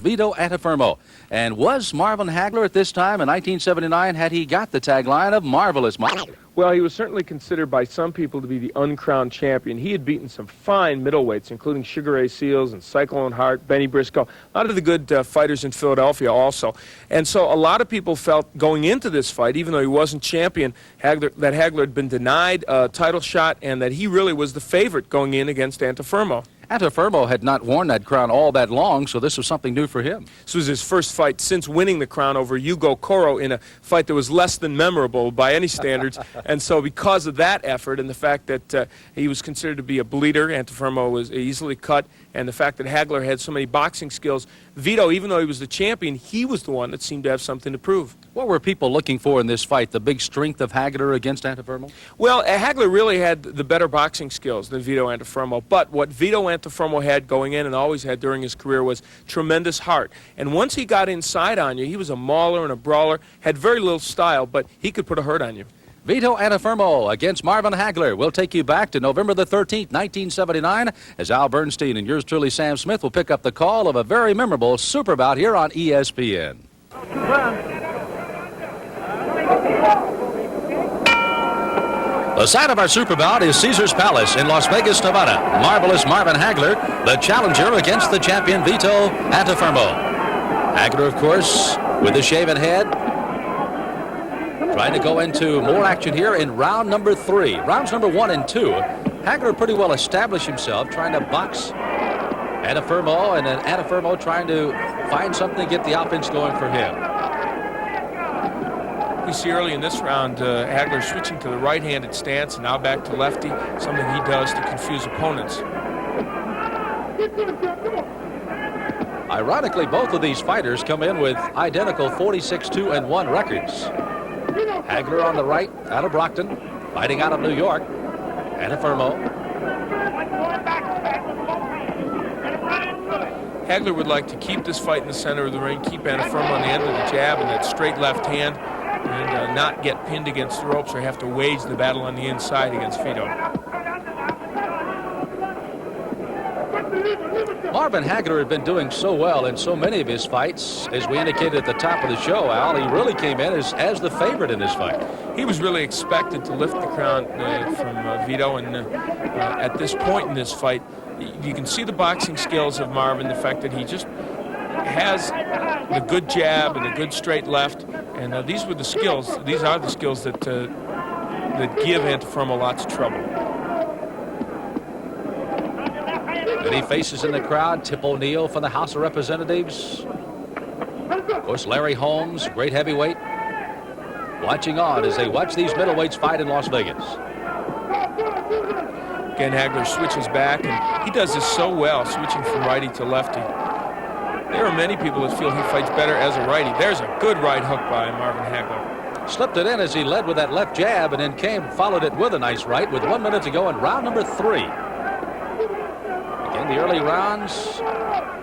Vito Antefermo. And was Marvin Hagler at this time in 1979, had he got the tagline of Marvelous Marvin? Well, he was certainly considered by some people to be the uncrowned champion. He had beaten some fine middleweights, including Sugar Ray Seals and Cyclone Hart, Benny Briscoe, a lot of the good fighters in Philadelphia also. And so a lot of people felt going into this fight, even though he wasn't champion, that Hagler had been denied a title shot and that he really was the favorite going in against Antefermo. Antefermo had not worn that crown all that long, so this was something new for him. This was his first fight since winning the crown over Hugo Coro in a fight that was less than memorable by any standards. And so because of that effort and the fact that he was considered to be a bleeder, Antefermo was easily cut, and the fact that Hagler had so many boxing skills, Vito, even though he was the champion, he was the one that seemed to have something to prove. What were people looking for in this fight? The big strength of Hagler against Antefermo? Well, Hagler really had the better boxing skills than Vito Antefermo, but what Vito Antefermo had going in and always had during his career was tremendous heart. And once he got inside on you, he was a mauler and a brawler, had very little style, but he could put a hurt on you. Vito Antefermo against Marvin Hagler. We'll take you back to November the 13th, 1979, as Al Bernstein and yours truly, Sam Smith, will pick up the call of a very memorable super bout here on ESPN. The site of our super bout is Caesar's Palace in Las Vegas, Nevada. Marvelous Marvin Hagler, the challenger against the champion Vito Antefermo. Hagler, of course, with a shaven head, trying to go into more action here in round number 3. Rounds number 1 and 2. Hagler pretty well established himself, trying to box Antefermo, and then Antefermo trying to find something to get the offense going for him. We see early in this round Hagler switching to the right-handed stance and now back to lefty, something he does to confuse opponents. Ironically, both of these fighters come in with identical 46-2-1 records. Hagler on the right, out of Brockton, fighting out of New York. Antefermo. Hagler would like to keep this fight in the center of the ring, keep Antefermo on the end of the jab and that straight left hand, and not get pinned against the ropes or have to wage the battle on the inside against Vito. Marvin Hagler had been doing so well in so many of his fights. As we indicated at the top of the show, Al, he really came in as the favorite in this fight. He was really expected to lift the crown from Vito, and at this point in this fight, you can see the boxing skills of Marvin, the fact that he just has the good jab and the good straight left, and these are the skills that give Antefermo lots of trouble. Many faces in the crowd. Tip O'Neill from the House of Representatives. Of course, Larry Holmes, great heavyweight, watching on as they watch these middleweights fight in Las Vegas. Again, Hagler switches back, and he does this so well, switching from righty to lefty. There are many people that feel he fights better as a righty. There's a good right hook by Marvin Hagler. Slipped it in as he led with that left jab, and then followed it with a nice right with 1 minute to go in round number 3. Again, the early rounds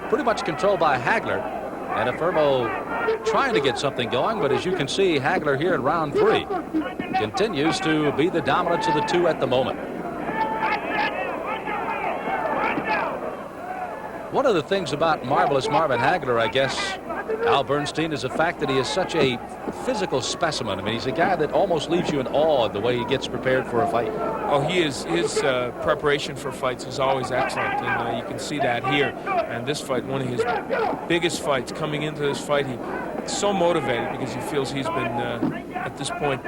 pretty much controlled by Hagler. Antefermo trying to get something going, but as you can see, Hagler here in round 3 continues to be the dominance of the two at the moment. One of the things about Marvelous Marvin Hagler, I guess, Al Bernstein, is the fact that he is such a physical specimen. I mean, he's a guy that almost leaves you in awe the way he gets prepared for a fight. Oh, his preparation for fights is always excellent, and you can see that here. And this fight, one of his biggest fights, coming into this fight, he's so motivated because he feels he's been, at this point,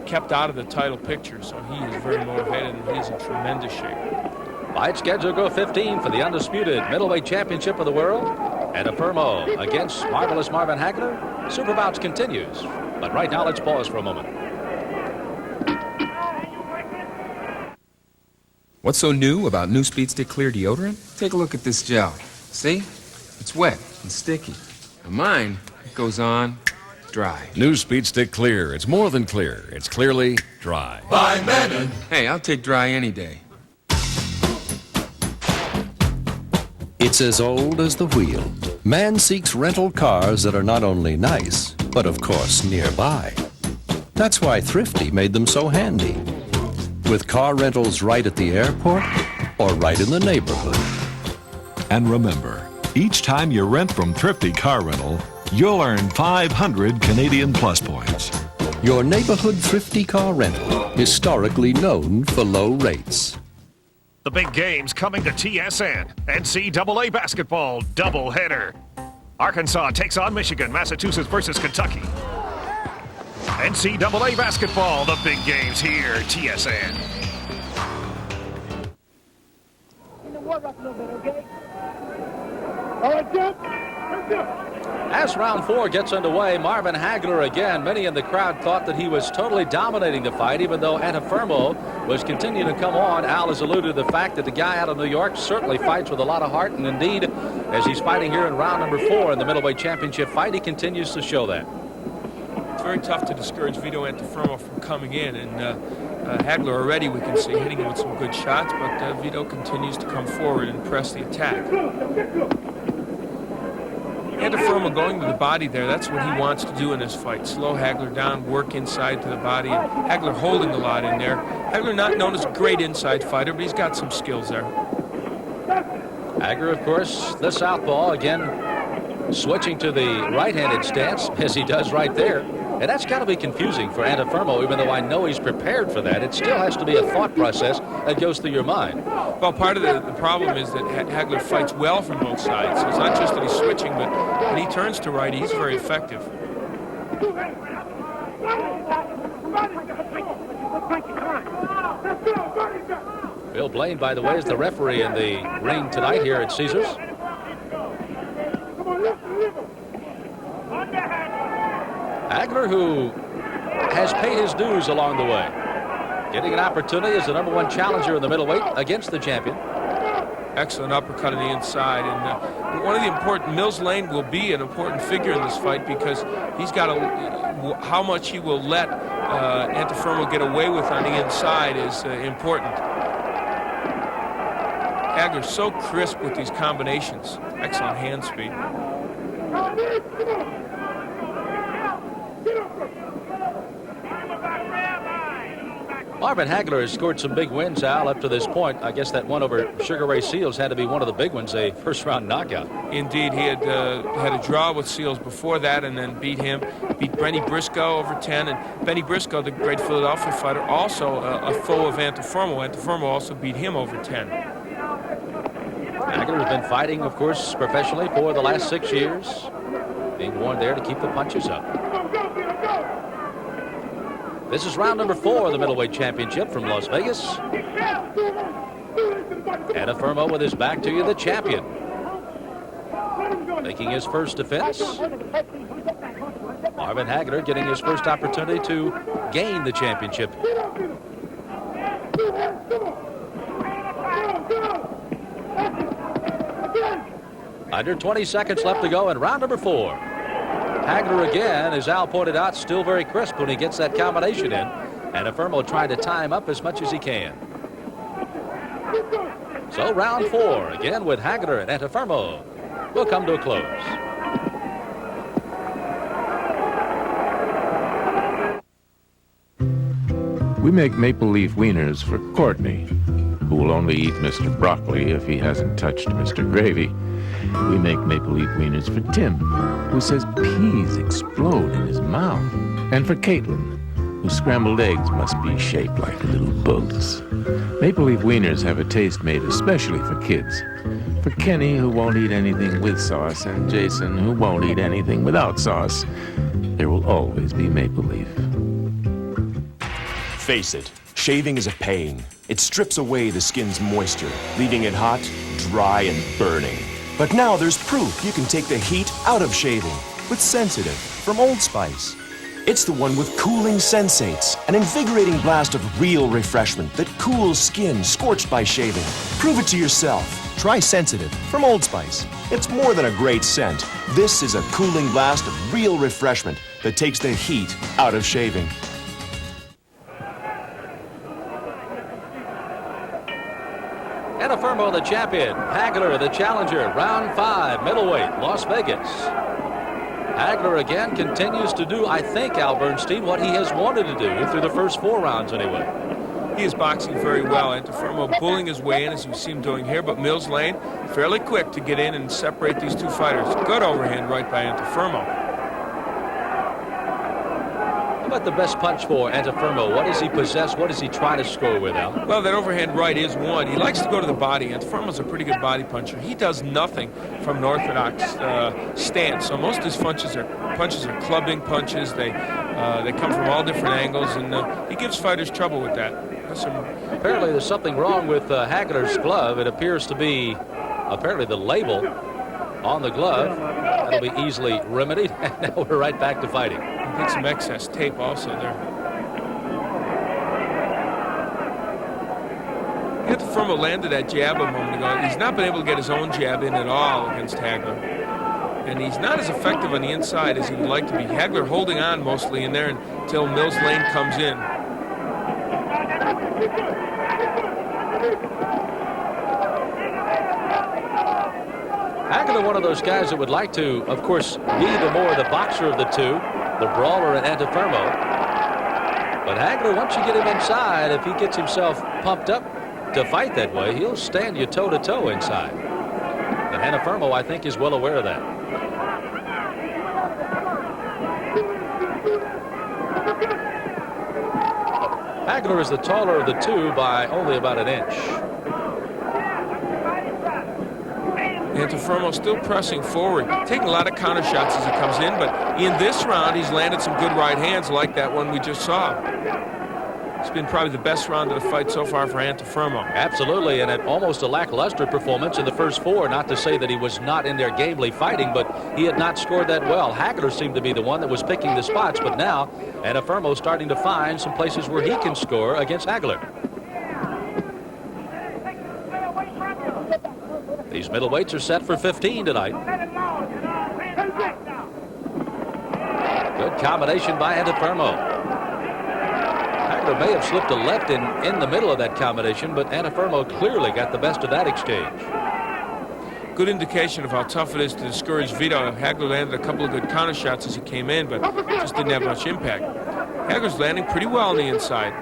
kept out of the title picture. So he is very motivated, and he's in tremendous shape. Fight schedule go 15 for the undisputed middleweight championship of the world. Antefermo against Marvelous Marvin Hagler. Superbouts continues. But right now, let's pause for a moment. What's so new about New Speed Stick Clear deodorant? Take a look at this gel. See? It's wet and sticky. And mine, it goes on dry. New Speed Stick Clear. It's more than clear. It's clearly dry. By Menon. Hey, I'll take dry any day. It's as old as the wheel. Man seeks rental cars that are not only nice, but of course nearby. That's why Thrifty made them so handy. With car rentals right at the airport or right in the neighborhood. And remember, Each time you rent from Thrifty Car Rental, you'll earn 500 Canadian Plus points. Your neighborhood thrifty car rental, historically known for low rates. The big game's coming to TSN. NCAA basketball doubleheader. Arkansas takes on Michigan, Massachusetts versus Kentucky. NCAA basketball, the big game's here, TSN. As round 4 gets underway, Marvin Hager again. Many in the crowd thought that he was totally dominating the fight, even though Antefermo was continuing to come on. Al has alluded to the fact that the guy out of New York certainly fights with a lot of heart, and indeed, as he's fighting here in round number 4 in the middleweight championship fight, he continues to show that. It's very tough to discourage Vito Antefermo from coming in, and Hager already, we can see, hitting him with some good shots, but Vito continues to come forward and press the attack. Antefermo going to the body there, that's what he wants to do in this fight. Slow Hager down, work inside to the body, and Hager holding a lot in there. Hager not known as a great inside fighter, but he's got some skills there. Hager, of course, the southpaw, again switching to the right-handed stance, as he does right there. And that's got to be confusing for Antefermo, even though I know he's prepared for that. It still has to be a thought process that goes through your mind. Well, part of the problem is that Hager fights well from both sides. So it's not just that he's switching, but when he turns to right, he's very effective. Bill Blaine, by the way, is the referee in the ring tonight here at Caesars. Hager, who has paid his dues along the way, getting an opportunity as the #1 challenger in the middleweight against the champion. Excellent uppercut on the inside, and one of the important, Mills Lane will be an important figure in this fight because he's got how much he will let Antefermo get away with on the inside is important. Hager's so crisp with these combinations. Excellent hand speed. Marvin Hager has scored some big wins, Al, up to this point. I guess that one over Sugar Ray Seals had to be one of the big ones, a first-round knockout. Indeed, he had a draw with Seals before that and then beat Benny Briscoe over 10. And Benny Briscoe, the great Philadelphia fighter, also a foe of Antefermo. Antefermo also beat him over 10. Hager has been fighting, of course, professionally for the last 6 years, being warned there to keep the punches up. This is round number 4 of the middleweight championship from Las Vegas. Antefermo with his back to you, the champion, making his first defense. Marvin Hager getting his first opportunity to gain the championship. Under 20 seconds left to go in round number 4. Hager again, as Al pointed out, still very crisp when he gets that combination in. Antefermo trying to tie him up as much as he can. So round 4, again with Hager and Antefermo, will come to a close. We make maple leaf wieners for Courtney, who will only eat Mr. Broccoli if he hasn't touched Mr. Gravy. We make maple leaf wieners for Tim, who says peas explode in his mouth. And for Caitlin, whose scrambled eggs must be shaped like little boats. Maple leaf wieners have a taste made especially for kids. For Kenny, who won't eat anything with sauce, and Jason, who won't eat anything without sauce, there will always be maple leaf. Face it, shaving is a pain. It strips away the skin's moisture, leaving it hot, dry, and burning. But now there's proof you can take the heat out of shaving with Sensitive from Old Spice. It's the one with cooling sensates, an invigorating blast of real refreshment that cools skin scorched by shaving. Prove it to yourself. Try Sensitive from Old Spice. It's more than a great scent. This is a cooling blast of real refreshment that takes the heat out of shaving. Antefermo, the champion. Hager, the challenger. Round 5, middleweight, Las Vegas. Hager again continues to do, I think, Al Bernstein, what he has wanted to do through the first 4 rounds anyway. he is boxing very well. Antefermo bullying his way in, as you see him doing here, but Mills Lane fairly quick to get in and separate these two fighters. Good overhand right by Antefermo. How about the best punch for Antefermo? What does he possess? What does he try to score with, Al? Well, that overhand right is one. He likes to go to the body. Antefermo's a pretty good body puncher. He does nothing from an orthodox stance. So most of his punches are clubbing punches. They come from all different angles, and he gives fighters trouble with that. Apparently there's something wrong with Hagler's glove. It appears to be apparently the label on the glove. That'll be easily remedied. And now we're right back to fighting. I think some excess tape also there. Antefermo landed that jab a moment ago. He's not been able to get his own jab in at all against Hager. And he's not as effective on the inside as he would like to be. Hager holding on mostly in there until Mills Lane comes in. Hager, one of those guys that would like to, of course, be the boxer of the two, the brawler at Antefermo. But Hager, once you get him inside, if he gets himself pumped up to fight that way, he'll stand you toe-to-toe inside. And Antefermo, I think, is well aware of that. Hager is the taller of the two by only about an inch. Antefermo still pressing forward, taking a lot of counter shots as he comes in, but in this round he's landed some good right hands like that one we just saw. It's been probably the best round of the fight so far for Antefermo. Absolutely, and almost a lackluster performance in the first four. Not to say that he was not in there gamely fighting, but he had not scored that well. Hager seemed to be the one that was picking the spots, but now Antefermo starting to find some places where he can score against Hager. These middleweights are set for 15 tonight. Good combination by Antefermo. Hager may have slipped a left in the middle of that combination, but Antefermo clearly got the best of that exchange. Good indication of how tough it is to discourage Vito. Hager landed a couple of good counter shots as he came in, but just didn't have much impact. Hager's landing pretty well on the inside.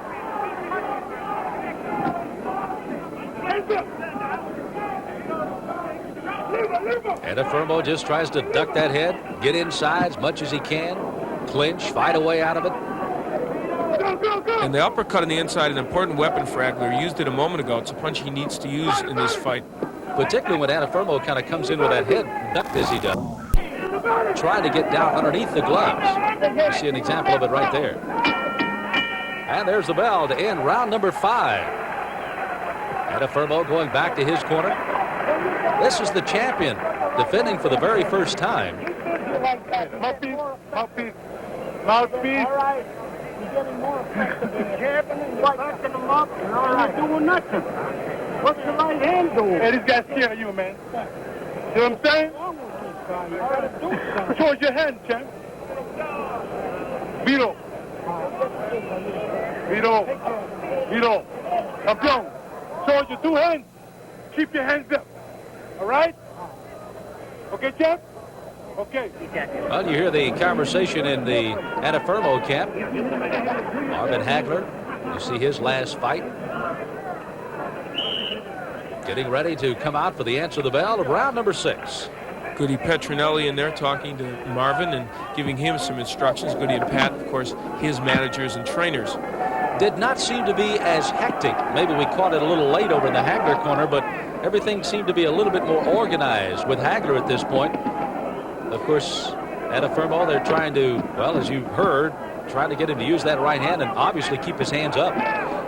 Antefermo just tries to duck that head, get inside as much as he can, clinch, fight a way out of it. And the uppercut on the inside, an important weapon for Hager. He used it a moment ago. It's a punch he needs to use in this fight. Particularly when Antefermo kind of comes in with that head ducked as he does, trying to get down underneath the gloves. You see an example of it right there. And there's the bell to end round number 5. Antefermo going back to his corner. This is the champion defending for the very first time. Mouthpiece. All right. You're getting more effective. The champion is backing him up. All right. You're doing nothing. What's your right hand doing? Hey, this guy's scared of you, man. You know what I'm saying? Show us your hand, champ. Vito. Campeón. Show us your 2 hands. Keep your hands up. All right? Okay, champ? Okay. Well, you hear the conversation in the Antefermo camp. Marvin Hagler, you see his last fight. Getting ready to come out for the answer to the bell of round number 6. Goody Petronelli in there talking to Marvin and giving him some instructions. Goody and Pat, of course, his managers and trainers. Did not seem to be as hectic. Maybe we caught it a little late over in the Hagler corner, but everything seemed to be a little bit more organized with Hagler at this point. Of course, Antefermo, they're trying to, well, as you heard, trying to get him to use that right hand and obviously keep his hands up.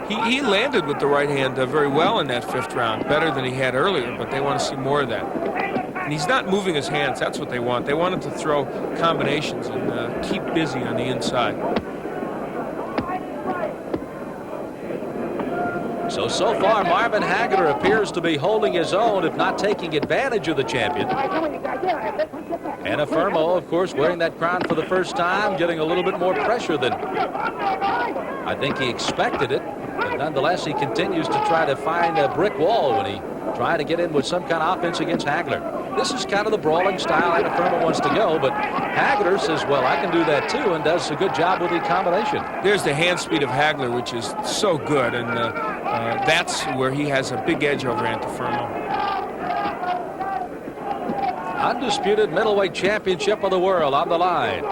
He landed with the right hand very well in that 5th round, better than he had earlier, but they want to see more of that. And he's not moving his hands. That's what they want. They want him to throw combinations and keep busy on the inside. So far, Marvin Hager appears to be holding his own, if not taking advantage of the champion. Antefermo, of course, wearing that crown for the first time, getting a little bit more pressure than I think he expected it. But nonetheless, he continues to try to find a brick wall when he tried to get in with some kind of offense against Hagler. This is kind of the brawling style Antefermo wants to go, but Hager says, well, I can do that too, and does a good job with the combination. There's the hand speed of Hager, which is so good, and that's where he has a big edge over Antefermo. Undisputed middleweight championship of the world on the line.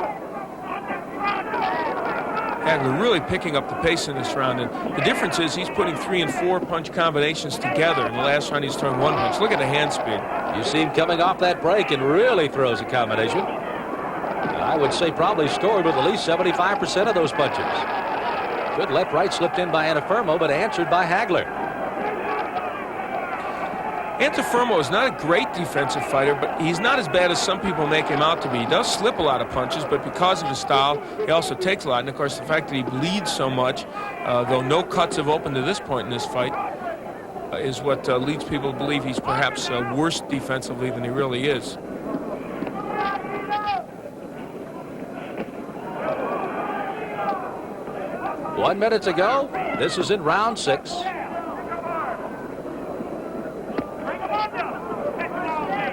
Hager really picking up the pace in this round, and the difference is he's putting 3 and 4 punch combinations together. In the last round, he's throwing 1 punch. Look at the hand speed. You see him coming off that break and really throws a combination. I would say probably scored with at least 75% of those punches. Good left-right slipped in by Antefermo, but answered by Hager. Antefermo is not a great defensive fighter, but he's not as bad as some people make him out to be. He does slip a lot of punches, but because of his style, he also takes a lot. And, of course, the fact that he bleeds so much, though no cuts have opened to this point in this fight, is what leads people to believe he's perhaps worse defensively than he really is. One minute to go. This is in round 6.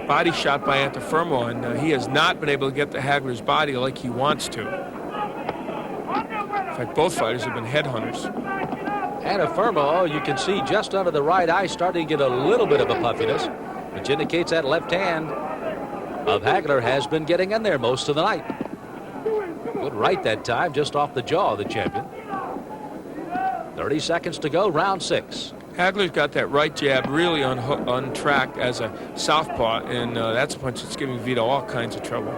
Body shot by Antefermo, and he has not been able to get to Hager's body like he wants to. In fact, both fighters have been headhunters. Antefermo, you can see just under the right eye starting to get a little bit of a puffiness, which indicates that left hand of Hager has been getting in there most of the night. Good right that time, just off the jaw of the champion. 30 seconds to go, round 6. Hager's got that right jab really on track as a southpaw, and that's a punch that's giving Vito all kinds of trouble.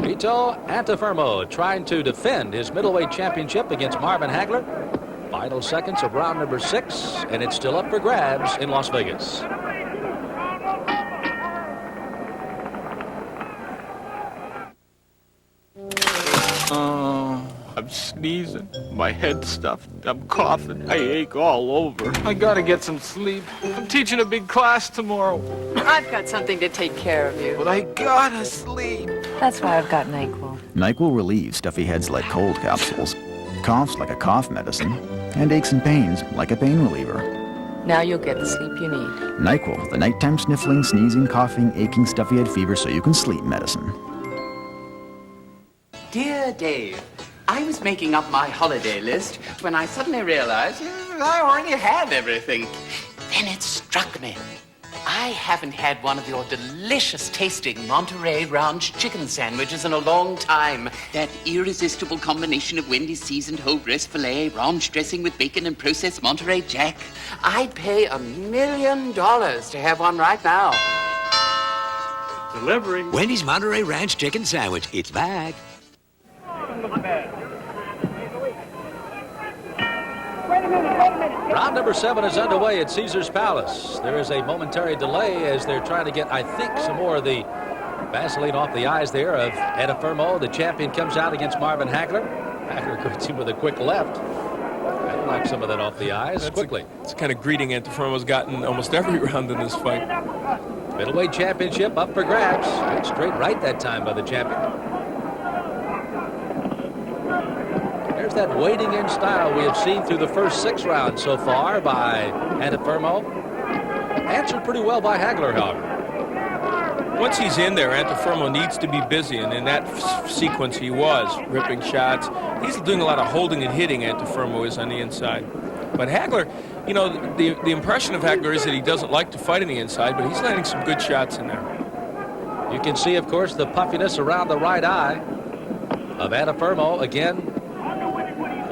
Vito Antefermo trying to defend his middleweight championship against Marvin Hager. Final seconds of round number 6, and it's still up for grabs in Las Vegas. I'm sneezing, my head's stuffed, I'm coughing, I ache all over. I gotta get some sleep. I'm teaching a big class tomorrow. I've got something to take care of you. But I gotta sleep. That's why I've got NyQuil. NyQuil relieves stuffy heads like cold capsules, coughs like a cough medicine, and aches and pains like a pain reliever. Now you'll get the sleep you need. NyQuil, the nighttime sniffling, sneezing, coughing, aching, stuffy head fever so you can sleep medicine. Dear Dave, I was making up my holiday list when I suddenly realized I already had everything. Then it struck me. I haven't had one of your delicious tasting Monterey Ranch chicken sandwiches in a long time. That irresistible combination of Wendy's seasoned whole breast filet, ranch dressing with bacon, and processed Monterey Jack. I'd pay $1 million to have one right now. Delivering. Wendy's Monterey Ranch chicken sandwich. It's back. Round number 7 is underway at Caesar's Palace. There is a momentary delay as they're trying to get, I think, some more of the Vaseline off the eyes there of Antefermo. The champion comes out against Marvin Hager. Hager greets him with a quick left. I'd knock some of that off the eyes quickly. It's kind of greeting Antefermo's gotten almost every round in this fight. Middleweight championship up for grabs. Good straight right that time by the champion. There's that wading in style we have seen through the first 6 rounds so far by Antefermo. Answered pretty well by Hager, however. Once he's in there, Antefermo needs to be busy, and in that sequence he was, ripping shots. He's doing a lot of holding and hitting, Antefermo is on the inside. But Hager, you know, the impression of Hager is that he doesn't like to fight on the inside, but he's landing some good shots in there. You can see, of course, the puffiness around the right eye of Antefermo. Again,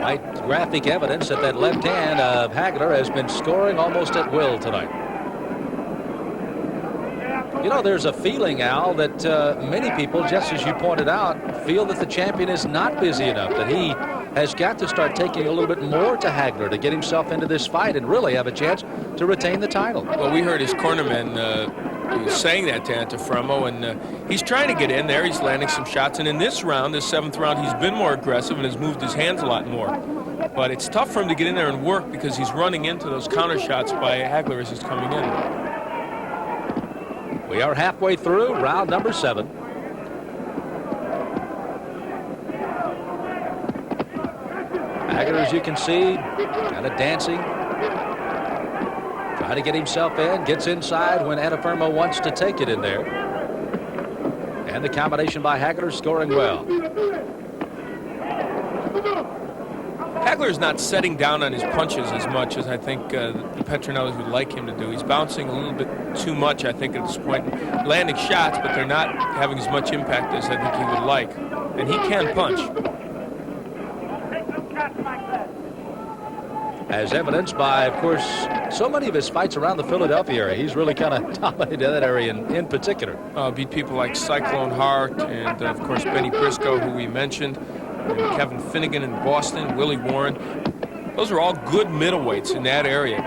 quite graphic evidence that that left hand of Hager has been scoring almost at will tonight. You know, there's a feeling, Al, that many people, just as you pointed out, feel that the champion is not busy enough, that he has got to start taking a little bit more to Hager to get himself into this fight and really have a chance to retain the title. Well, we heard his cornerman saying that to Antefermo, and he's trying to get in there. He's landing some shots, and in this round, this 7th round, he's been more aggressive and has moved his hands a lot more. But it's tough for him to get in there and work because he's running into those counter shots by Hager as he's coming in. We are halfway through round number 7. Hager, as you can see, kind of dancing. Trying to get himself in. Gets inside when Antefermo wants to take it in there. And the combination by Hager scoring well. Hagler's not setting down on his punches as much as I think the Petronellis would like him to do. He's bouncing a little bit too much, I think, at this point. Landing shots, but they're not having as much impact as I think he would like. And he can punch. As evidenced by, of course, so many of his fights around the Philadelphia area. He's really kind of dominated that area in particular. Beat people like Cyclone Hart and, of course, Benny Briscoe, who we mentioned. Kevin Finnegan in Boston, Willie Warren. Those are all good middleweights in that area.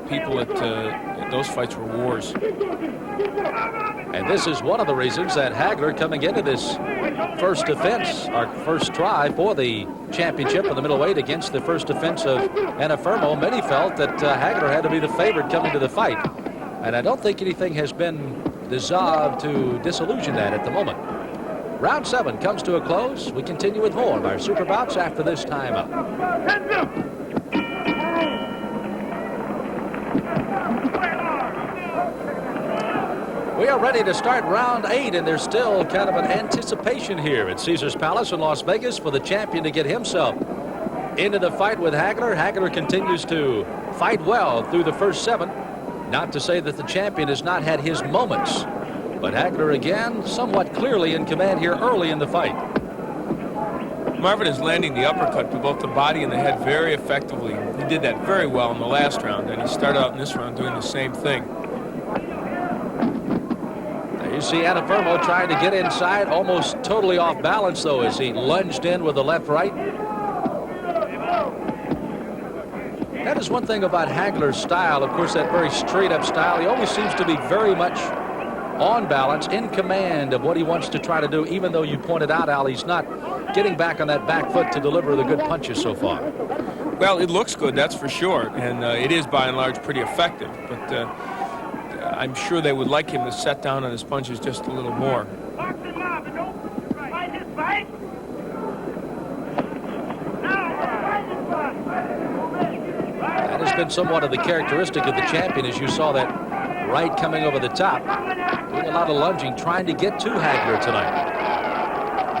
People at those fights were wars. And this is one of the reasons that Hager, coming into this first defense, our first try for the championship of the middleweight against the first defense of Antefermo, many felt that Hager had to be the favorite coming to the fight. And I don't think anything has been dissolved to disillusion that at the moment. Round 7 comes to a close. We continue with more of our Superbouts after this timeout. We are ready to start round 8, and there's still kind of an anticipation here at Caesars Palace in Las Vegas for the champion to get himself into the fight with Hager. Hager continues to fight well through the first 7. Not to say that the champion has not had his moments, but Hager again somewhat clearly in command here early in the fight. Marvin is landing the uppercut to both the body and the head very effectively. He did that very well in the last round, and he started out in this round doing the same thing. You see Antefermo trying to get inside, almost totally off balance, though, as he lunged in with the left-right. That is one thing about Hagler's style, of course, that very straight-up style. He always seems to be very much on balance, in command of what he wants to try to do, even though you pointed out, Al, he's not getting back on that back foot to deliver the good punches so far. Well, it looks good, that's for sure, and it is, by and large, pretty effective. But I'm sure they would like him to set down on his punches just a little more. That has been somewhat of the characteristic of the champion, as you saw that right coming over the top. Doing a lot of lunging, trying to get to Hager tonight.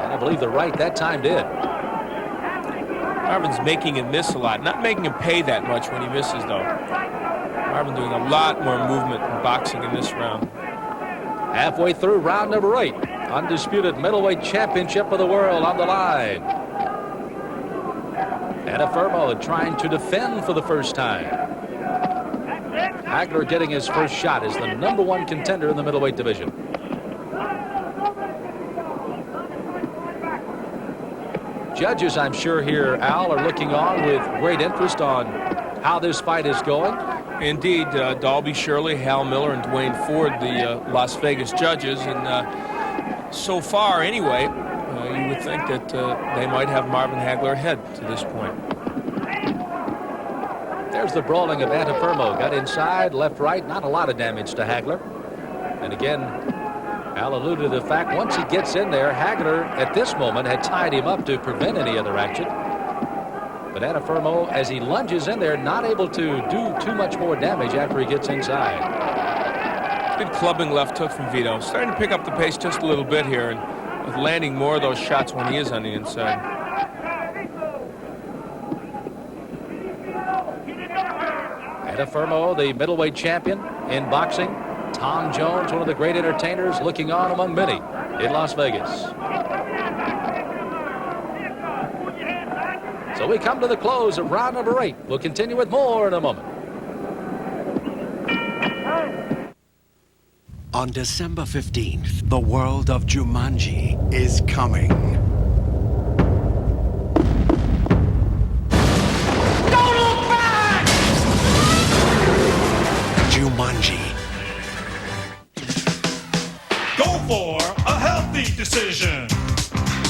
And I believe the right that time did. Marvin's making him miss a lot. Not making him pay that much when he misses, though. Marvin doing a lot more movement in boxing in this round. Halfway through round number 8. Undisputed middleweight championship of the world on the line. Antefermo trying to defend for the first time. Hager getting his first shot as the #1 contender in the middleweight division. Judges, I'm sure here, Al, are looking on with great interest on how this fight is going. Indeed, Dalby Shirley, Hal Miller, and Dwayne Ford, the Las Vegas judges. And so far, anyway, you would think that they might have Marvin Hagler ahead to this point. There's the brawling of Antefermo. Got inside, left, right. Not a lot of damage to Hagler. And again, Al alluded to the fact once he gets in there, Hagler at this moment had tied him up to prevent any other action. But Antefermo, as he lunges in there, not able to do too much more damage after he gets inside. Good clubbing left hook from Vito. Starting to pick up the pace just a little bit here, and with landing more of those shots when he is on the inside. Antefermo, the middleweight champion in boxing. Tom Jones, one of the great entertainers, looking on among many in Las Vegas. So we come to the close of round number 8. We'll continue with more in a moment. On December 15th, the world of Jumanji is coming. Don't look back! Jumanji. Go for a healthy decision.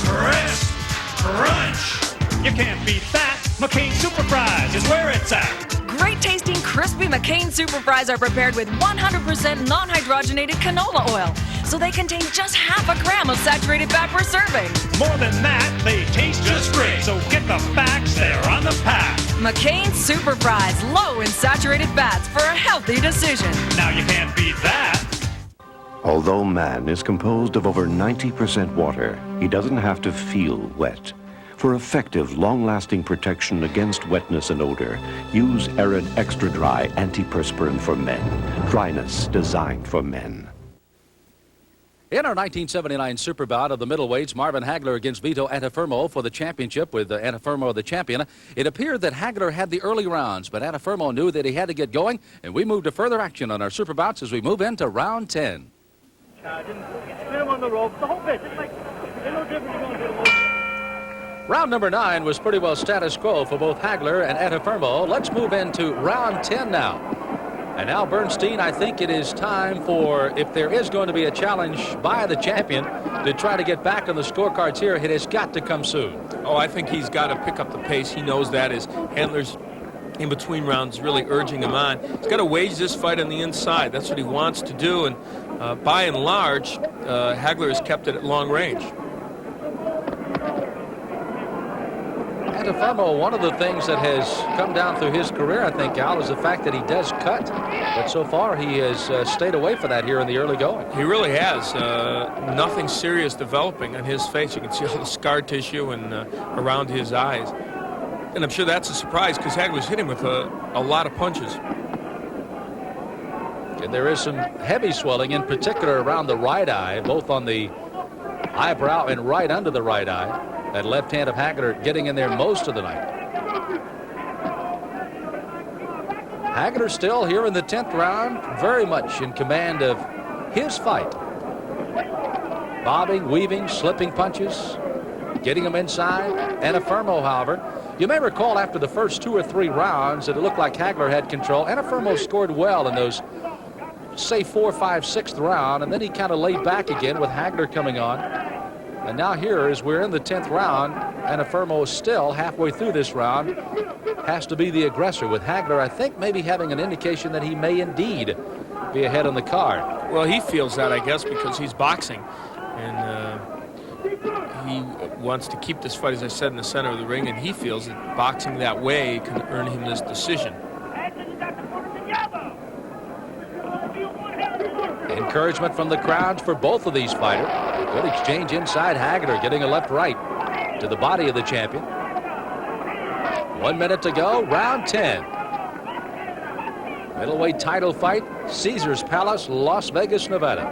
Press crunch. You can't beat that. McCain Super Fries is where it's at. Great tasting, crispy McCain Super Fries are prepared with 100% non-hydrogenated canola oil. so they contain just half a gram of saturated fat per serving. More than that, they taste just great. So get the facts, they're on the pack. McCain Super Fries, low in saturated fats for a healthy decision. Now you can't beat that. Although man is composed of over 90% water, he doesn't have to feel wet. For effective, long-lasting protection against wetness and odor, use Arid Extra Dry Antiperspirant for Men. Dryness designed for men. In our 1979 Super Bout of the middleweights, Marvin Hager against Vito Antefermo for the championship with Antefermo the champion, it appeared that Hager had the early rounds, but Antefermo knew that he had to get going, and we moved to further action on our Super Bouts as we move into round 10. Spin him on the rope, the whole pitch. It's like, there's no difference going to the Round number 9 was pretty well status quo for both Hager and Antefermo. Let's move into round 10 now. And now, Bernstein, I think it is time for, if there is going to be a challenge by the champion to try to get back on the scorecards here, it has got to come soon. Oh, I think he's got to pick up the pace. He knows that. His handlers in between rounds really urging him on. He's got to wage this fight on the inside. That's what he wants to do. And by and large, Hager has kept it at long range. Antefermo, one of the things that has come down through his career, I think, Al, is the fact that he does cut. But so far, he has stayed away from that here in the early going. He really has. Nothing serious developing on his face. You can see all the scar tissue and around his eyes. And I'm sure that's a surprise because Hager was hitting with a lot of punches. And there is some heavy swelling, in particular around the right eye, both on the eyebrow and right under the right eye. That left hand of Hager getting in there most of the night. Hager still here in the 10th round, very much in command of his fight. Bobbing, weaving, slipping punches, getting them inside. Antefermo, however, you may recall after the first 2 or 3 rounds that it looked like Hager had control. Antefermo scored well in those, say, 4th, 5th, 6th round, and then he kind of laid back again with Hager coming on. And now here, as we're in the 10th round, Antefermo still halfway through this round has to be the aggressor, with Hager, I think, maybe having an indication that he may indeed be ahead on the card. Well, he feels that, I guess, because he's boxing. And he wants to keep this fight, as I said, in the center of the ring, and he feels that boxing that way can earn him this decision. Encouragement from the crowds for both of these fighters. Good exchange inside. Hager getting a left-right to the body of the champion. 1 minute to go, round 10. Middleweight title fight, Caesars Palace, Las Vegas, Nevada.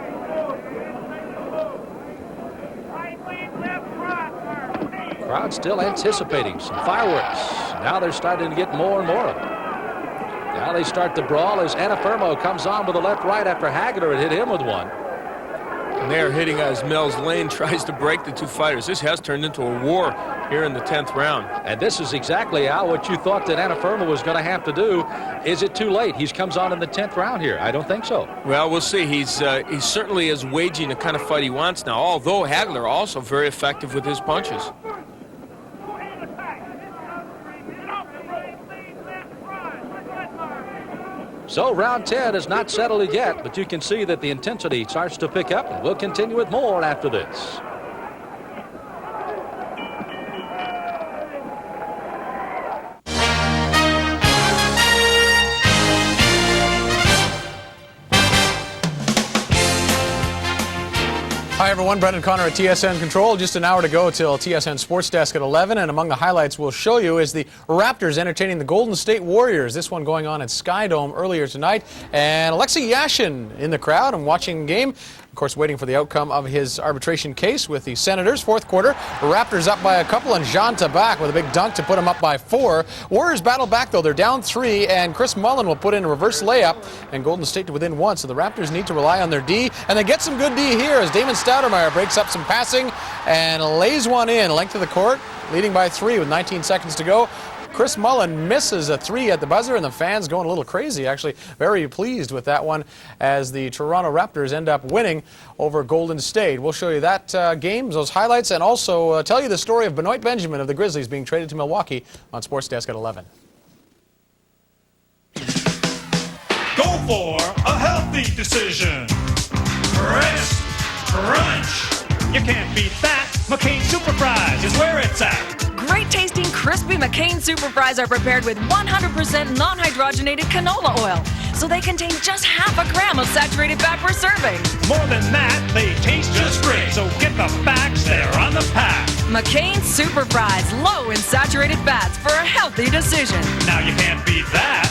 Crowd still anticipating some fireworks. Now they're starting to get more and more of them. Now they start the brawl as Antefermo comes on with a left-right after Hager had hit him with one. And they're hitting as Mel's Lane tries to break the two fighters. This has turned into a war here in the 10th round. And this is exactly, Al, what you thought that Antefermo was going to have to do. Is it too late? He comes on in the 10th round here. I don't think so. Well, we'll see. He certainly is waging the kind of fight he wants now, although Hager also very effective with his punches. So round 10 is not settled yet, but you can see that the intensity starts to pick up, and we'll continue with more after this. Hi, everyone. Brendan Connor at TSN Control. Just an hour to go till TSN Sports Desk at 11. And among the highlights we'll show you is the Raptors entertaining the Golden State Warriors. This one going on at Skydome earlier tonight. And Alexei Yashin in the crowd and watching the game. Of course, waiting for the outcome of his arbitration case with the Senators. Fourth quarter, Raptors up by a couple, and Jean Tabak with a big dunk to put them up by 4. Warriors battle back, though. They're down 3, and Chris Mullen will put in a reverse layup, and Golden State to within 1. So the Raptors need to rely on their D, and they get some good D here as Damon Stoudemire breaks up some passing and lays one in. Length of the court, leading by 3 with 19 seconds to go. Chris Mullen misses a 3 at the buzzer, and the fans going a little crazy, actually very pleased with that one as the Toronto Raptors end up winning over Golden State. We'll show you that game, those highlights, and also tell you the story of Benoit Benjamin of the Grizzlies being traded to Milwaukee on Sports Desk at 11. Go for a healthy decision. Press crunch. You can't beat that. McCain Super Fries is where it's at. Great tasting, crispy McCain Super Fries are prepared with 100% non-hydrogenated canola oil, so they contain just half a gram of saturated fat per serving. More than that, they taste just great. So get the facts, they're on the pack. McCain Super Fries, low in saturated fats for a healthy decision. Now you can't beat that.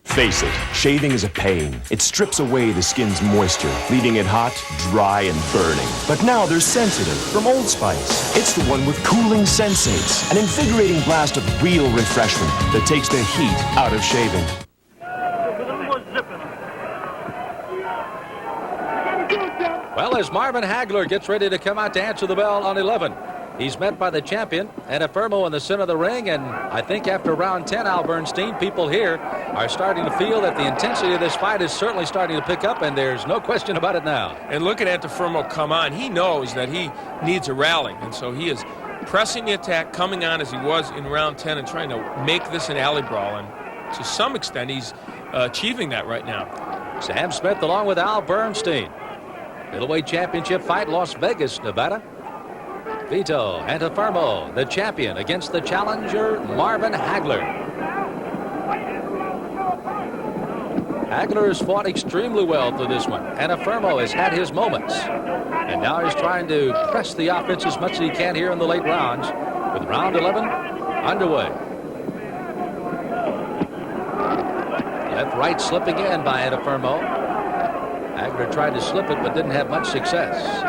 Face it, shaving is a pain. It strips away the skin's moisture, leaving it hot, dry, and burning. But now there's Sensitive from Old Spice. It's the one with cooling sensates, an invigorating blast of real refreshment that takes the heat out of shaving. Well, as Marvin Hagler gets ready to come out to answer the bell on 11, he's met by the champion, Antefermo, in the center of the ring, and I think after round 10, Al Bernstein, people here are starting to feel that the intensity of this fight is certainly starting to pick up, and there's no question about it now. And look at Antefermo come on. He knows that he needs a rally, and so he is pressing the attack, coming on as he was in round 10 and trying to make this an alley brawl, and to some extent he's achieving that right now. Sam Smith along with Al Bernstein. Middleweight championship fight, Las Vegas, Nevada. Vito Antefermo, the champion, against the challenger, Marvin Hagler. Hagler has fought extremely well through this one. Antefermo has had his moments. And now he's trying to press the offense as much as he can here in the late rounds, with round 11 underway. Left-right slipping in by Antefermo. Hagler tried to slip it, but didn't have much success.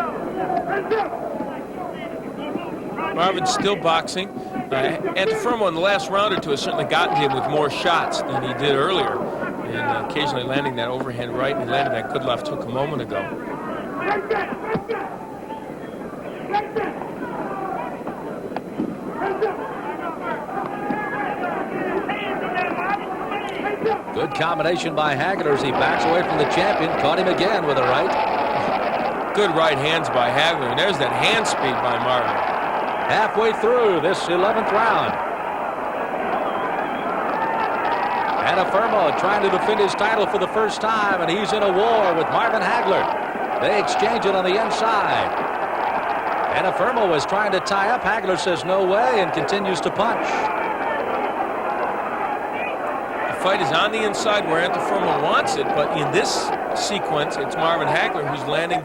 Marvin's still boxing. Antefermo in the last round or two has certainly gotten him with more shots than he did earlier, and occasionally landing that overhand right, and he landed that good left hook a moment ago. Good combination by Hager as he backs away from the champion. Caught him again with a right. Good right hands by Hager, and there's that hand speed by Marvin. Halfway through this 11th round. Antefermo trying to defend his title for the first time, and he's in a war with Marvin Hagler. They exchange it on the inside. Antefermo was trying to tie up. Hagler says no way and continues to punch. Fight is on the inside where Antefermo wants it, but in this sequence, it's Marvin Hagler who's landing,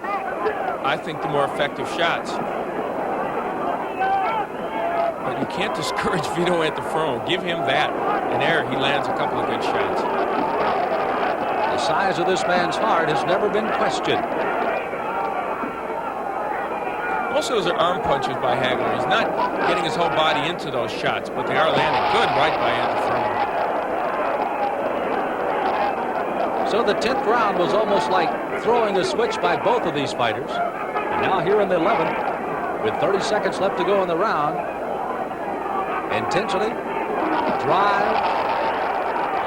I think, the more effective shots. But you can't discourage Vito Antefermo. Give him that. In air, he lands a couple of good shots. The size of this man's heart has never been questioned. Most of those are arm punches by Hagler. He's not getting his whole body into those shots, but they are landing good right by Antefermo. So the 10th round was almost like throwing a switch by both of these fighters. And now here in the 11th, with 30 seconds left to go in the round, intensity, drive,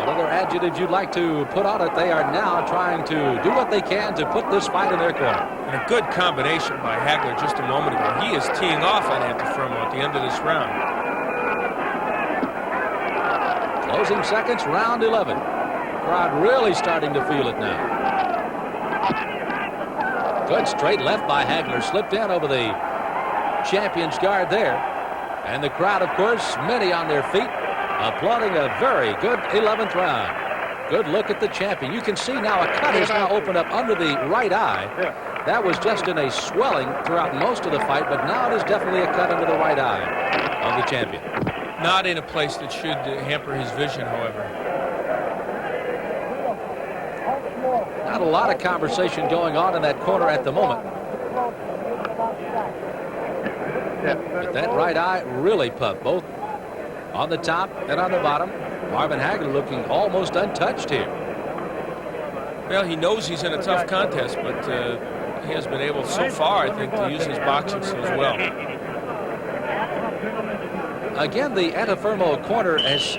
whatever adjectives you'd like to put on it, they are now trying to do what they can to put this fight in their corner. And a good combination by Hagler just a moment ago. He is teeing off on Antefermo at the end of this round. Closing seconds, round 11. Crowd really starting to feel it now. Good straight left by Hagler, slipped in over the champion's guard there. And the crowd, of course, many on their feet, applauding a very good 11th round. Good look at the champion. You can see now a cut has now opened up under the right eye. That was just in a swelling throughout most of the fight, but now it is definitely a cut under the right eye of the champion. Not in a place that should hamper his vision, however. Not a lot of conversation going on in that corner at the moment. But that right eye really puffed, both on the top and on the bottom. Marvin Hagler looking almost untouched here. Well, he knows he's in a tough contest, but he has been able so far, I think, to use his boxing skills well. Again, the Antefermo corner has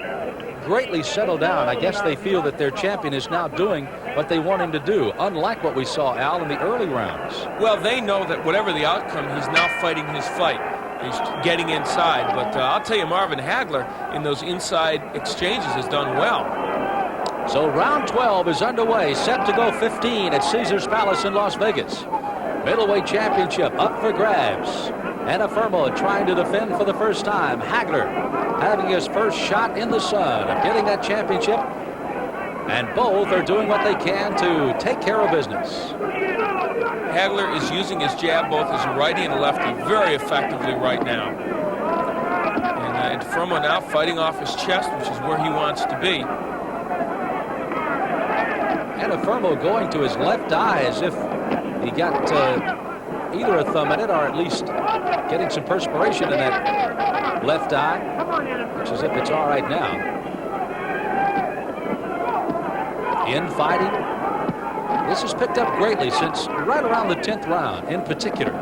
greatly settled down. I guess they feel that their champion is now doing what they want him to do, unlike what we saw, Al, in the early rounds. Well, they know that whatever the outcome, he's now fighting his fight. He's getting inside. But I'll tell you, Marvin Hagler, in those inside exchanges, has done well. So round 12 is underway, set to go 15 at Caesars Palace in Las Vegas. Middleweight championship up for grabs. Antefermo trying to defend for the first time. Hager having his first shot in the sun of getting that championship. And both are doing what they can to take care of business. Hagler is using his jab both as a righty and a lefty very effectively right now. And Antefermo now fighting off his chest, which is where he wants to be. Antefermo going to his left eye as if he got either a thumb in it or at least getting some perspiration in that left eye, which is if it's all right now. Infighting. This has picked up greatly since right around the 10th round in particular,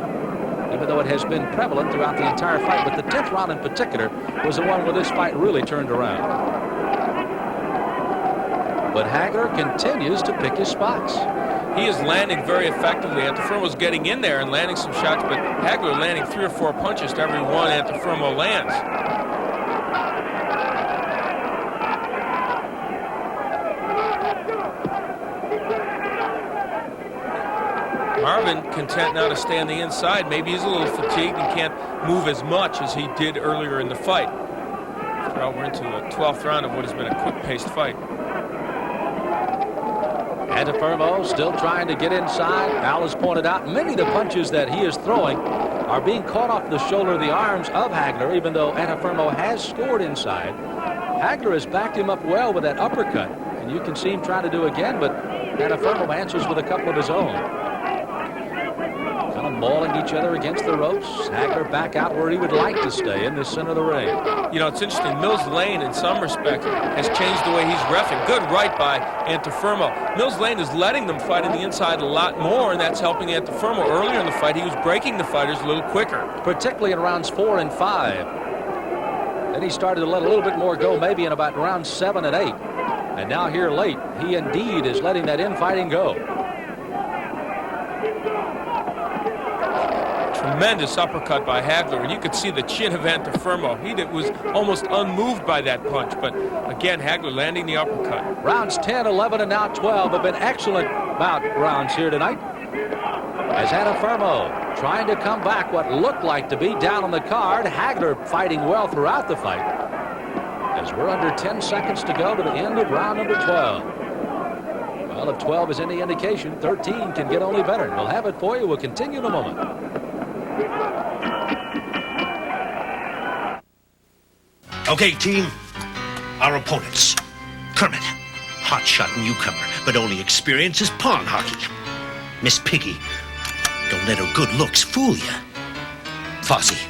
even though it has been prevalent throughout the entire fight. But the 10th round in particular was the one where this fight really turned around. But Hager continues to pick his spots. He is landing very effectively. Antefermo's getting in there and landing some shots, but Hagler landing 3 or 4 punches to every one Antefermo lands. Marvin content now to stay on the inside. Maybe he's a little fatigued and can't move as much as he did earlier in the fight. After all, we're into the 12th round of what has been a quick-paced fight. Antefermo still trying to get inside. Al has pointed out many of the punches that he is throwing are being caught off the shoulder of the arms of Hagler, even though Antefermo has scored inside. Hagler has backed him up well with that uppercut, and you can see him trying to do again, but Antefermo answers with a couple of his own. Kind of mauling each other against the ropes. Hagler back out where he would like to stay, in the center of the ring. You know, it's interesting. Mills Lane, in some respects, has changed the way he's reffing. Good right by Antefermo. Mills Lane is letting them fight in the inside a lot more, and that's helping Antefermo. Earlier in the fight, he was breaking the fighters a little quicker. Particularly in rounds 4 and 5. Then he started to let a little bit more go, maybe in about rounds 7 and 8. And now here late, he indeed is letting that infighting go. Tremendous uppercut by Hagler, and you could see the chin of Antefermo. He was almost unmoved by that punch, but again, Hagler landing the uppercut. Rounds 10, 11, and now 12 have been excellent bout rounds here tonight. As Antefermo trying to come back what looked like to be down on the card. Hagler fighting well throughout the fight. As we're under 10 seconds to go to the end of round number 12. Well, if 12 is any indication, 13 can get only better. We'll have it for you. We'll continue in a moment. Okay, team. Our opponents. Kermit, hotshot newcomer, but only experience is pong hockey. Miss Piggy, don't let her good looks fool you. Fozzie,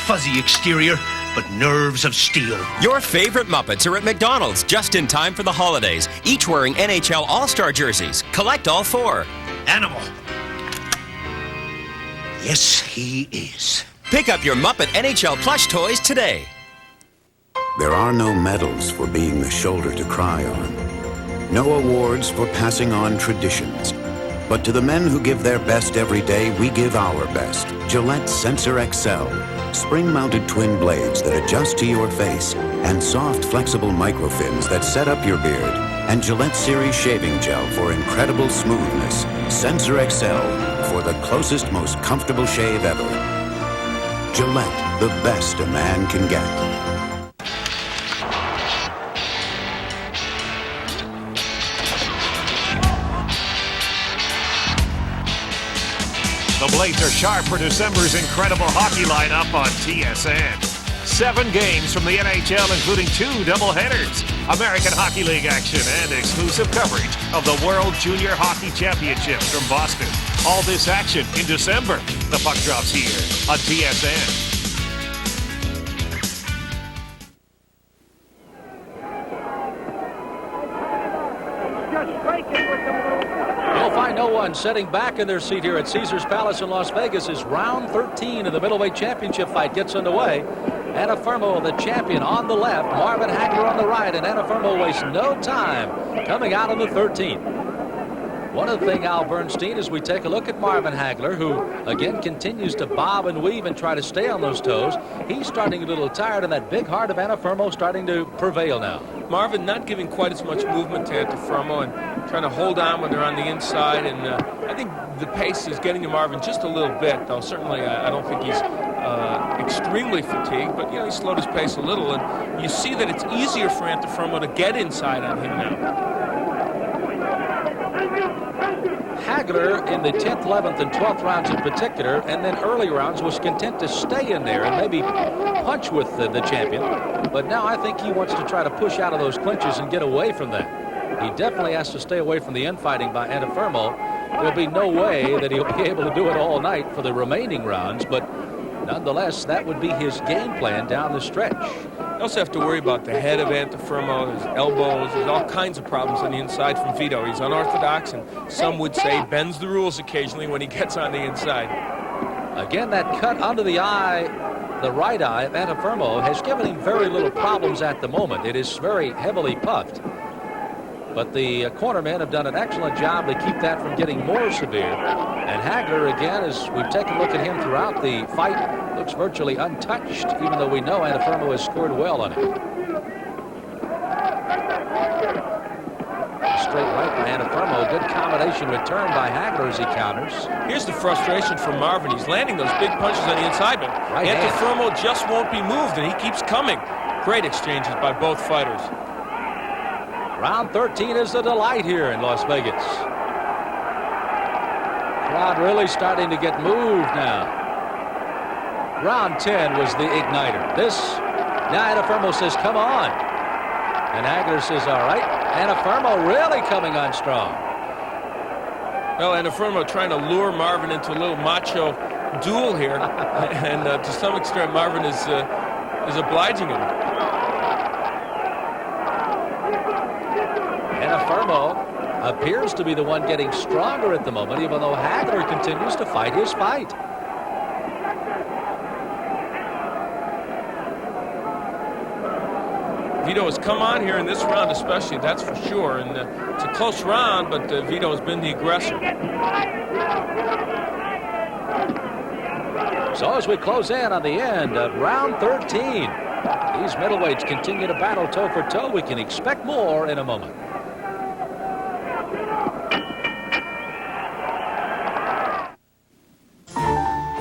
fuzzy exterior, but nerves of steel. Your favorite Muppets are at McDonald's just in time for the holidays, each wearing NHL All-Star jerseys. Collect all 4. Animal. Yes, he is. Pick up your Muppet NHL plush toys today. There are no medals for being the shoulder to cry on. No awards for passing on traditions. But to the men who give their best every day, we give our best. Gillette Sensor XL. Spring-mounted twin blades that adjust to your face. And soft, flexible microfins that set up your beard. And Gillette Series shaving gel for incredible smoothness. Sensor XL for the closest, most comfortable shave ever. Gillette, the best a man can get. The Blades are sharp for December's incredible hockey lineup on TSN. 7 games from the NHL, including 2 doubleheaders, American Hockey League action, and exclusive coverage of the World Junior Hockey Championships from Boston. All this action in December. The puck drops here on TSN. You'll find no one sitting back in their seat here at Caesars Palace in Las Vegas as round 13 of the middleweight championship fight gets underway. Antefermo, the champion, on the left, Marvin Hagler on the right, and Antefermo wastes no time coming out on the 13th. One other thing, Al Bernstein, as we take a look at Marvin Hagler, who again continues to bob and weave and try to stay on those toes. He's starting a little tired, and that big heart of Antefermo starting to prevail now. Marvin not giving quite as much movement to Antefermo and trying to hold on when they're on the inside. And I think the pace is getting to Marvin just a little bit, though. Certainly, I don't think he's extremely fatigued, but, he slowed his pace a little. And you see that it's easier for Antefermo to get inside on him now. Hagler in the 10th, 11th, and 12th rounds in particular, and then early rounds, was content to stay in there and maybe punch with the champion. But now I think he wants to try to push out of those clinches and get away from that. He definitely has to stay away from the infighting by Antefermo. There'll be no way that he'll be able to do it all night for the remaining rounds, but nonetheless, that would be his game plan down the stretch. You also have to worry about the head of Antefermo, his elbows. There's all kinds of problems on the inside from Vito. He's unorthodox, and some would say bends the rules occasionally when he gets on the inside. Again, that cut under the eye, the right eye of Antefermo, has given him very little problems at the moment. It is very heavily puffed. But the cornermen have done an excellent job to keep that from getting more severe. And Hagler, again, as we've taken a look at him throughout the fight, looks virtually untouched, even though we know Antefermo has scored well on him. Straight right by Antefermo. Good combination return by Hagler as he counters. Here's the frustration from Marvin. He's landing those big punches on the inside, but Antefermo just won't be moved, and he keeps coming. Great exchanges by both fighters. Round 13 is the delight here in Las Vegas. Crowd really starting to get moved now. Round 10 was the igniter. Now Antefermo says, come on. And Hagler says, all right. Antefermo really coming on strong. Well, Antefermo trying to lure Marvin into a little macho duel here. And to some extent, Marvin is obliging him. Antefermo appears to be the one getting stronger at the moment, even though Hagler continues to fight his fight. Vito has come on here in this round especially, that's for sure. And it's a close round, but Vito has been the aggressor. So as we close in on the end of round 13, these middleweights continue to battle toe for toe. We can expect more in a moment.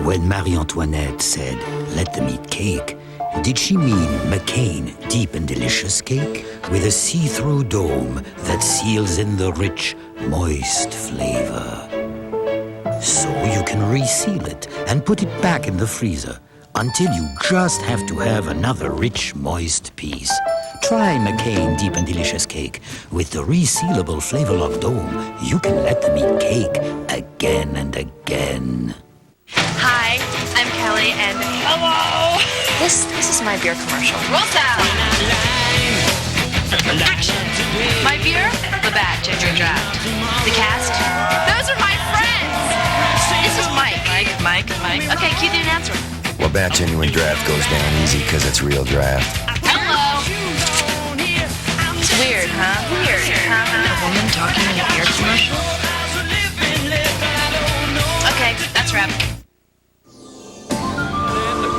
When Marie-Antoinette said, let them eat cake, did she mean McCain Deep and Delicious Cake with a see-through dome that seals in the rich, moist flavor? So you can reseal it and put it back in the freezer until you just have to have another rich, moist piece. Try McCain Deep and Delicious Cake. With the resealable flavor-lock dome, you can let them eat cake again and again. Hi, I'm Kelly, and hello! This is my beer commercial. Roll sound! Action! My beer? Labatt Ginger Draft. The cast? Those are my friends! This is Mike. Okay, cue the announcer. Labatt Genuine Draft goes down easy because it's real draft. Hello! Weird, huh? A woman talking in a beer commercial? Okay, that's wrap.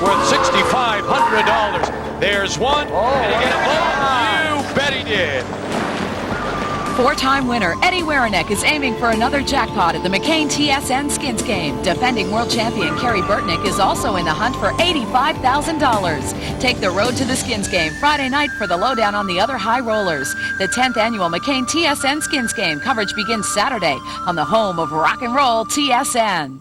Worth $6,500. There's one. And he get it? Oh, you bet he did. Four-time winner Eddie Werenek is aiming for another jackpot at the McCain TSN Skins Game. Defending world champion Kerry Burtnick is also in the hunt for $85,000. Take the road to the Skins Game Friday night for the lowdown on the other high rollers. The 10th annual McCain TSN Skins Game coverage begins Saturday on the home of rock and roll, TSN.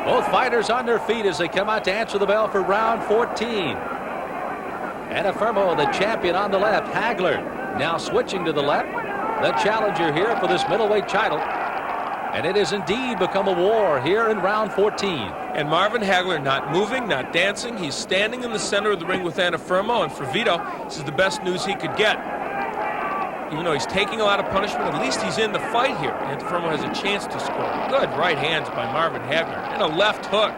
Both fighters on their feet as they come out to answer the bell for round 14. Antefermo, the champion, on the left. Hagler now switching to the left. The challenger here for this middleweight title. And it has indeed become a war here in round 14. And Marvin Hagler not moving, not dancing. He's standing in the center of the ring with Antefermo. And for Vito, this is the best news he could get. even though he's taking a lot of punishment, at least he's in the fight here. Antefermo has a chance to score. Good right hands by Marvin Hager. And a left hook.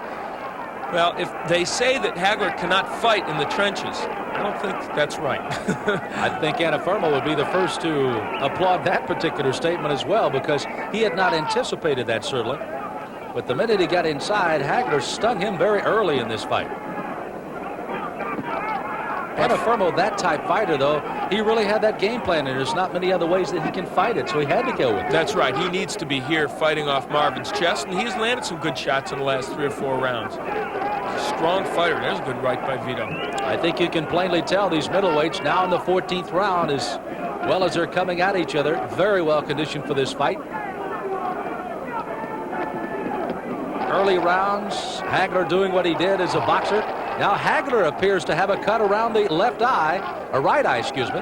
Well, if they say that Hager cannot fight in the trenches, I don't think that's right. I think Antefermo would be the first to applaud that particular statement as well, because he had not anticipated that, certainly. But the minute he got inside, Hager stung him very early in this fight. Antefermo, that type fighter, though, he really had that game plan, and there's not many other ways that he can fight it, so he had to go with it. That's right. He needs to be here fighting off Marvin's chest, and he's landed some good shots in the last 3 or 4 rounds. Strong fighter. There's a good right by Vito. I think you can plainly tell these middleweights now in the 14th round, as well as they're coming at each other, very well conditioned for this fight. Early rounds, Hager doing what he did as a boxer. Now Hager appears to have a cut around the left eye, or right eye, excuse me,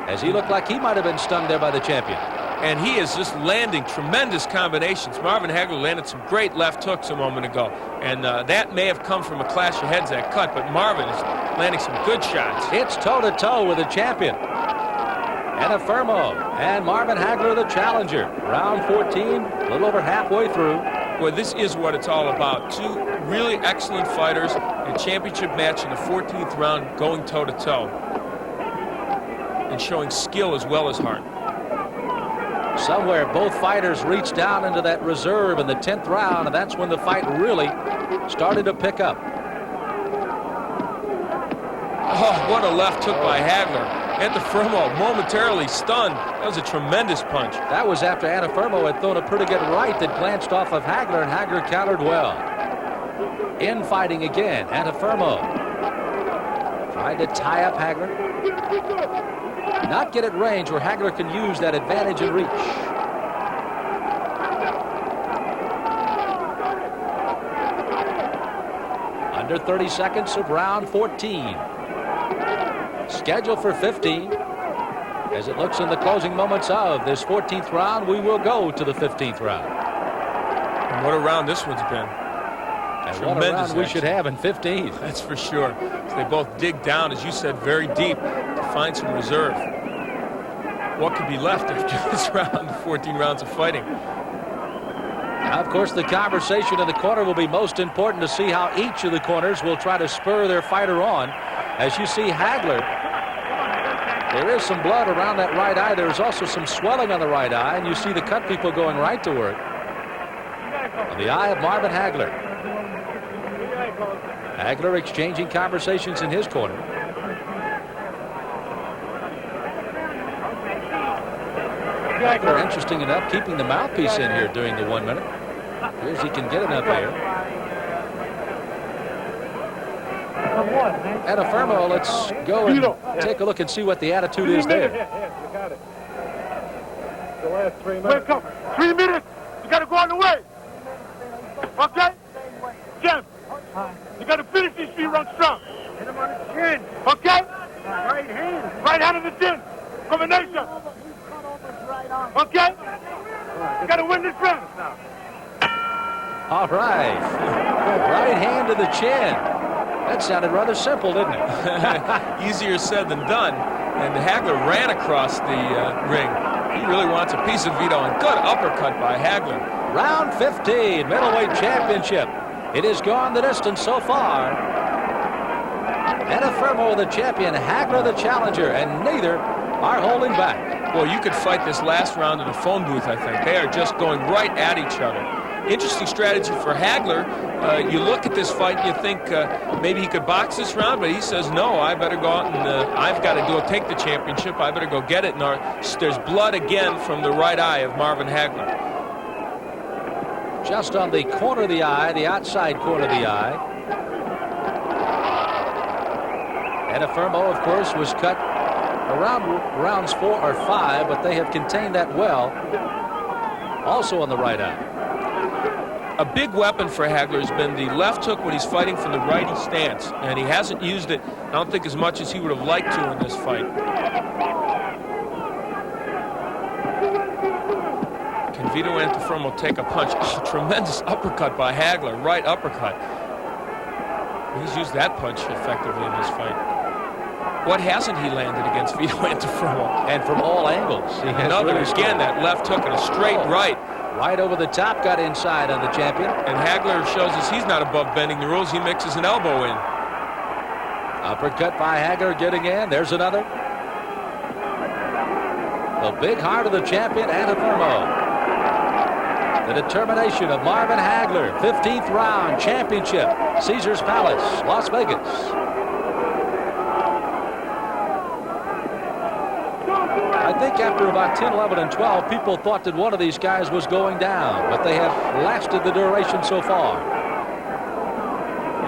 as he looked like he might have been stung there by the champion. And he is just landing tremendous combinations. Marvin Hager landed some great left hooks a moment ago, and that may have come from a clash of heads, that cut, but Marvin is landing some good shots. It's toe-to-toe with the champion. Antefermo and Marvin Hager, the challenger. Round 14, a little over halfway through. Boy, this is what it's all about. 2 really excellent fighters in a championship match in the 14th round, going toe-to-toe and showing skill as well as heart. Somewhere both fighters reached down into that reserve in the 10th round, and that's when the fight really started to pick up. Oh, what a left hook by Hager. Antefermo momentarily stunned. That was a tremendous punch. That was after Antefermo had thrown a pretty good right that glanced off of Hager, and Hager countered well. Infighting again. Antefermo tried to tie up Hager. Not get at range where Hager can use that advantage and reach. Under 30 seconds of round 14. Scheduled for 15. As it looks in the closing moments of this 14th round, we will go to the 15th round. And what a round this one's been. And what a round we should have in 15. That's for sure. They both dig down, as you said, very deep to find some reserve. What could be left after this round, 14 rounds of fighting? Now, of course, the conversation in the corner will be most important to see how each of the corners will try to spur their fighter on. As you see Hager, there is some blood around that right eye. There's also some swelling on the right eye, and you see the cut people going right to work on the eye of Marvin Hager. Hager exchanging conversations in his corner. Hager, interesting enough, keeping the mouthpiece in here during the 1 minute. Here's he can get enough air. Antefermo, let's go and take a look and see what the attitude is there. The last 3 minutes. Wake up. 3 minutes. You got to go on the way. Okay? Jim, you got to finish these 3 rounds strong. Hit him on the chin. Okay? Right hand. Right hand on the chin. Combination. Okay? You got to win this round now. All right. Right hand to the chin. That sounded rather simple, didn't it? Easier said than done. And Hager ran across the ring. He really wants a piece of Vito, and good uppercut by Hager. Round 15, middleweight championship. It has gone the distance so far. Antefermo, the champion, Hager, the challenger, and neither are holding back. Well, you could fight this last round in a phone booth, I think. They are just going right at each other. Interesting strategy for Hager. You look at this fight and you think maybe he could box this round, but he says, no, I better go out and I've got to take the championship. I better go get it. And there's blood again from the right eye of Marvin Hager. Just on the corner of the eye, the outside corner of the eye. Antefermo, of course, was cut around rounds 4 or 5, but they have contained that well. Also on the right eye. A big weapon for Hager has been the left hook when he's fighting from the righty stance, and he hasn't used it, I don't think, as much as he would have liked to in this fight. Can Vito Antefermo take a punch? Oh, tremendous uppercut by Hager, right uppercut. He's used that punch effectively in this fight. What hasn't he landed against Vito Antefermo? And from all angles. Another, again, that left hook and a straight right. Right over the top, got inside on the champion. And Hager shows us he's not above bending the rules. He mixes an elbow in. Uppercut by Hager getting in. There's another. The big heart of the champion, Antefermo. The determination of Marvin Hagler. 15th round championship. Caesars Palace, Las Vegas. I think after about 10, 11, and 12, people thought that one of these guys was going down, but they have lasted the duration so far.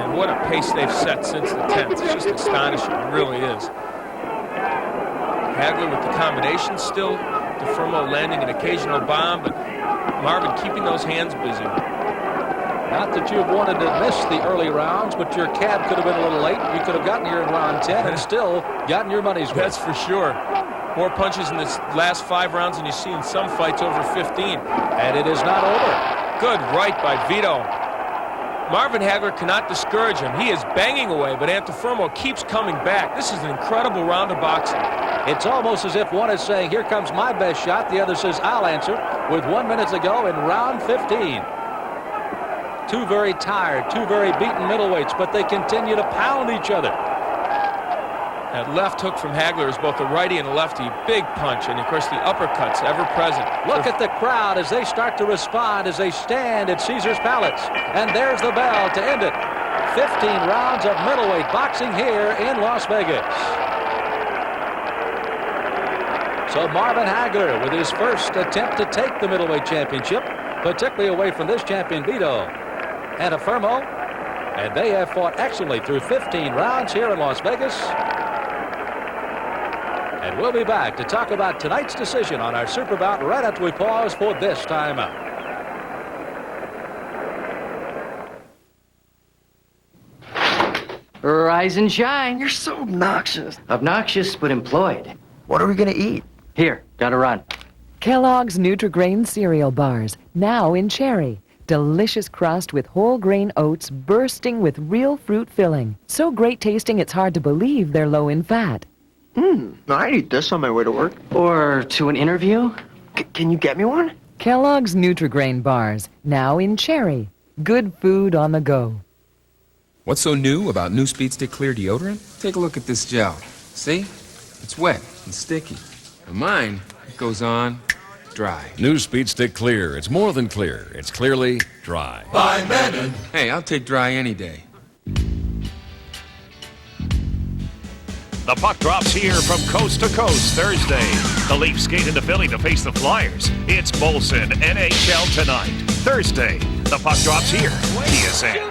And what a pace they've set since the 10th. It's just astonishing. It really is. Hager with the combination still. Antefermo landing an occasional bomb, but Marvin keeping those hands busy. Not that you've wanted to miss the early rounds, but your cab could have been a little late. You could have gotten here in round 10 and still gotten your money's worth. That's for sure. More punches in this last 5 rounds than you see in some fights over 15. And it is not over. Good right by Vito. Marvin Hager cannot discourage him. He is banging away, but Antefermo keeps coming back. This is an incredible round of boxing. It's almost as if one is saying, here comes my best shot. The other says, I'll answer, with 1 minute to go in round 15. Two very tired, two very beaten middleweights, but they continue to pound each other. That left hook from Hager is both a righty and a lefty. Big punch, and of course the uppercuts ever present. Look at the crowd as they start to respond as they stand at Caesars Palace. And there's the bell to end it. 15 rounds of middleweight boxing here in Las Vegas. So Marvin Hager with his first attempt to take the middleweight championship, particularly away from this champion Vito Antefermo. And they have fought excellently through 15 rounds here in Las Vegas. And we'll be back to talk about tonight's decision on our Super Bout right after we pause for this timeout. Rise and shine. You're so obnoxious. Obnoxious, but employed. What are we gonna eat? Here, gotta run. Kellogg's Nutri-Grain cereal bars, now in cherry. Delicious crust with whole grain oats bursting with real fruit filling. So great tasting it's hard to believe they're low in fat. I'd eat this on my way to work. Or to an interview. Can you get me one? Kellogg's Nutri-Grain bars, now in cherry. Good food on the go. What's so new about new Speed Stick Clear deodorant? Take a look at this gel. See? It's wet and sticky. And mine, it goes on dry. New Speed Stick Clear. It's more than clear. It's clearly dry. By Menon. Hey, I'll take dry any day. The puck drops here from coast to coast Thursday. The Leafs skate into Philly to face the Flyers. It's Molson NHL tonight. Thursday, the puck drops here. TSN.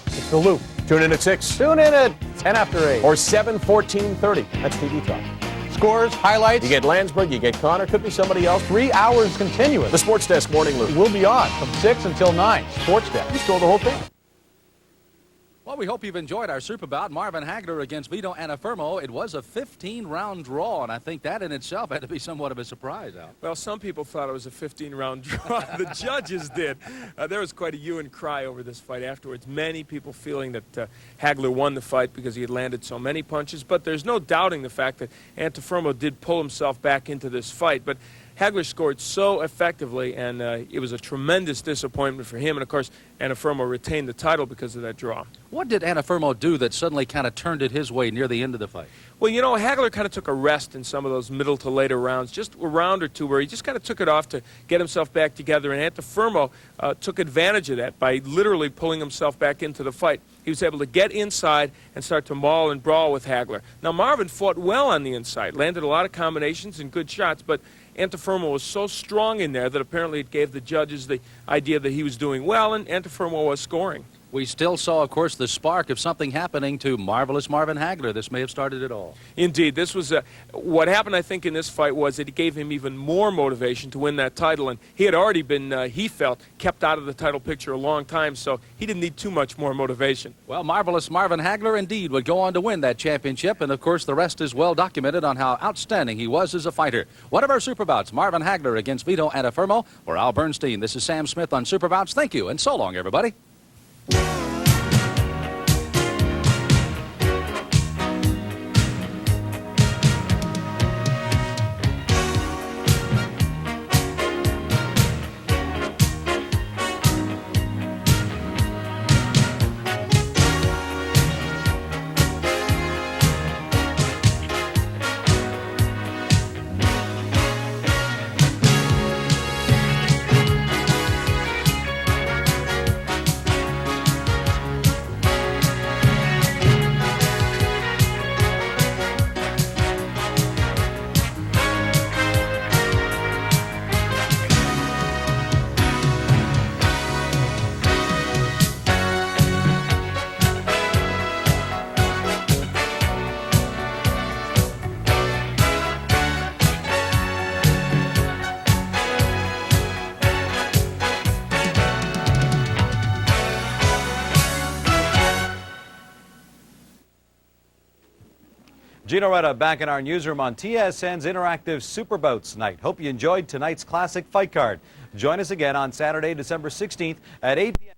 It's the Loop. Tune in at 6. Tune in at 10 after 8. Or 7:14:30. That's TV time. Scores, highlights. You get Landsberg, you get Connor, could be somebody else. 3 hours continuous. The Sports Desk Morning Loop. We'll be on from 6 until 9. Sports Desk. You stole the whole thing. Well, we hope you've enjoyed our Super Bout. Marvin Hagler against Vito Antefermo. It was a 15-round draw, and I think that in itself had to be somewhat of a surprise, Al. Well, some people thought it was a 15-round draw. The judges did. There was quite a hue and cry over this fight afterwards. Many people feeling that Hagler won the fight because he had landed so many punches. But there's no doubting the fact that Antefermo did pull himself back into this fight. But Hagler scored so effectively, and it was a tremendous disappointment for him. And, of course, Antefermo retained the title because of that draw. What did Antefermo do that suddenly kind of turned it his way near the end of the fight? Well, you know, Hagler kind of took a rest in some of those middle to later rounds, just a round or two where he just kind of took it off to get himself back together, and Antefermo took advantage of that by literally pulling himself back into the fight. He was able to get inside and start to maul and brawl with Hagler. Now, Marvin fought well on the inside, landed a lot of combinations and good shots, but Antefermo was so strong in there that apparently it gave the judges the idea that he was doing well, and Antefermo was scoring. We still saw, of course, the spark of something happening to marvelous Marvin Hagler. This may have started it all. Indeed. This was what happened, I think, in this fight was that it gave him even more motivation to win that title. And he had already been, he felt, kept out of the title picture a long time, so he didn't need too much more motivation. Well, marvelous Marvin Hagler indeed would go on to win that championship. And, of course, the rest is well documented on how outstanding he was as a fighter. One of our Super Bouts, Marvin Hagler against Vito Antefermo. For Al Bernstein, this is Sam Smith on Super Bouts. Thank you, and so long, everybody. Gino Retta back in our newsroom on TSN's interactive Superbouts night. Hope you enjoyed tonight's classic fight card. Join us again on Saturday, December 16th at 8 p.m.